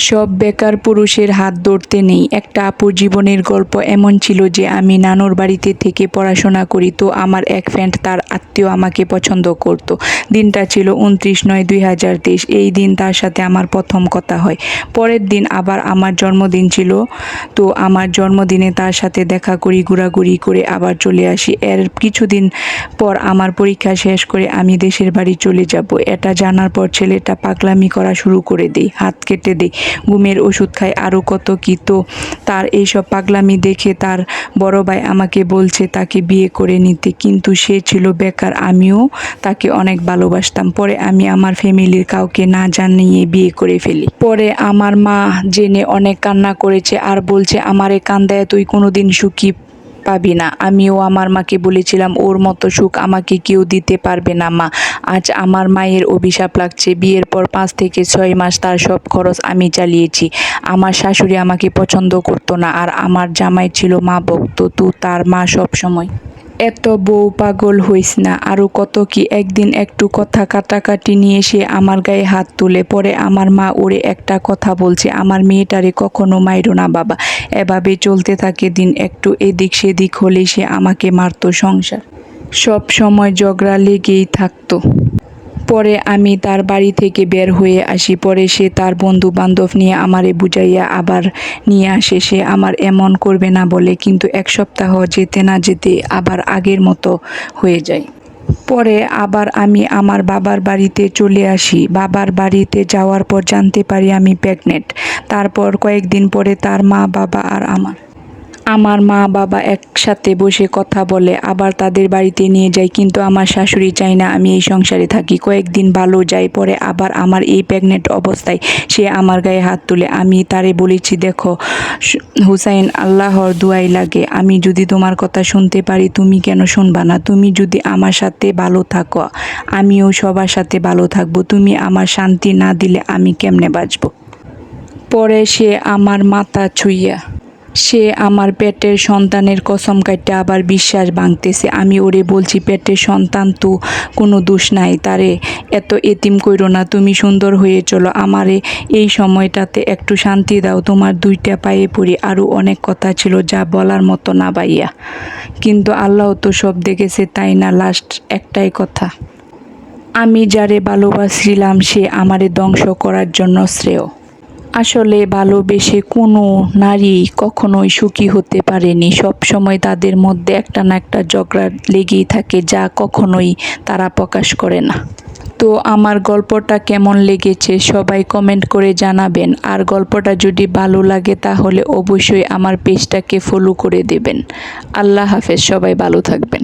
সব বেকার পুরুষের হাত ধরতে নেই। একটা আপুর জীবনের গল্প এমন ছিল যে আমি নানুর বাড়িতে থেকে পড়াশোনা করি, তো আমার এক ফ্রেন্ড তার আত্মীয় আমাকে পছন্দ করত। দিনটা ছিল 29/9/2023। এই দিন তার সাথে আমার প্রথম কথা হয়। পরের দিন আবার আমার জন্মদিন ছিল, তো আমার জন্মদিনে তার সাথে দেখা করি, ঘোরাঘুরি করে আবার চলে আসি। এর কিছুদিন পর আমার পরীক্ষা শেষ করে আমি দেশের বাড়ি চলে যাব। এটা জানার পর ছেলেটা পাগলামি করা শুরু করে দেয়, হাত কেটে দেয়, ঘুমের ওষুধ খায়, আরও কত কি। তো তার এইসব পাগলামি দেখে তার বড় ভাই আমাকে বলছে তাকে বিয়ে করে নিতে, কিন্তু সে ছিল বেকার। আমিও তাকে অনেক ভালোবাসতাম। পরে আমি আমার ফ্যামিলির কাউকে না জানিয়ে বিয়ে করে ফেলি। পরে আমার মা জেনে অনেক কান্না করেছে আর বলছে আমারে কান্দায় তুই কোনোদিন সুখী পাবি না। আমিও আমার মাকে বলেছিলাম ওর মতো সুখ আমাকে কেউ দিতে পারবে না মা। আজ আমার মায়ের অভিশাপ লাগছে। বিয়ের পর 5 থেকে 6 মাস তার সব খরচ আমি চালিয়েছি। আমার শাশুড়ি আমাকে পছন্দ করতো না, আর আমার জামাই ছিল মা ভক্ত, তো তার মা সব সময় এত বউ পাগল হইস না, আরও কত কি। একদিন একটু কথা কাটাকাটি নিয়ে সে আমার গায়ে হাত তুলে। পরে আমার মা ওরে একটা কথা বলছে, আমার মেয়েটারে কখনো মাইরো না বাবা। এভাবে চলতে থাকে দিন। একটু এদিক সেদিক হলে সে আমাকে মারতো। সংসার সব সময় ঝগড়া লেগেই থাকতো। পরে আমি তার বাড়ি থেকে বের হয়ে আসি। পরে সে তার বন্ধু বান্ধব নিয়ে আমারে বুঝাইয়া আবার নিয়ে আসে। সে আমার এমন করবে না বলে, কিন্তু 1 সপ্তাহ যেতে না যেতে আবার আগের মতো হয়ে যায়। পরে আবার আমি আমার বাবার বাড়িতে চলে আসি। বাবার বাড়িতে যাওয়ার পর জানতে পারি আমি প্রেগনেন্ট। তারপর কয়েকদিন পরে তার মা বাবা আর আমার মা বাবা একসাথে বসে কথা বলে, আবার তাদের বাড়িতে নিয়ে যায়, কিন্তু আমার শাশুড়ি চায় না আমি এই সংসারে থাকি। কয়েকদিন ভালো যায়, পরে আবার আমার এই প্রেগনেন্ট অবস্থায় সে আমার গায়ে হাত তুলে। আমি তারে বলেছি, দেখো হুসাইন, আল্লাহর দোয়াই লাগে, আমি যদি তোমার কথা শুনতে পারি তুমি কেন শুনবা না? তুমি যদি আমার সাথে ভালো থাকো আমিও সবার সাথে ভালো থাকবো। তুমি আমার শান্তি না দিলে আমি কেমনে বাঁচবো? পরে সে আমার মাথা ছুঁইয়া সে আমার পেটের সন্তানের কসম কাটতে আবার বিশ্বাস ভাঙতেছে। আমি ওরে বলছি, পেটের সন্তান তো কোনো দোষ নাই, তারে এত এতিম কইরো না, তুমি সুন্দর হয়ে চলো, আমারে এই সময়টাতে একটু শান্তি দাও, তোমার 2টা পায়ে পড়ি। আরও অনেক কথা ছিল যা বলার মতো না ভাইয়া, কিন্তু আল্লাহ তো সব দেখেছে, তাই না? লাস্ট একটাই কথা, আমি যারে ভালোবাসছিলাম সে আমারে ধ্বংস করার জন্য শ্রেয়। আসলে ভালোবেসে কোনো নারী কখনোই সুখী হতে পারেনি। সব সময় তাদের মধ্যে একটা না একটা ঝগড়া লেগেই থাকে, যা কখনোই তারা প্রকাশ করে না। তো আমার গল্পটা কেমন লেগেছে সবাই কমেন্ট করে জানাবেন। আর গল্পটা যদি ভালো লাগে তাহলে অবশ্যই আমার পেজটাকে ফলো করে দেবেন। আল্লাহ হাফেজ, সবাই ভালো থাকবেন।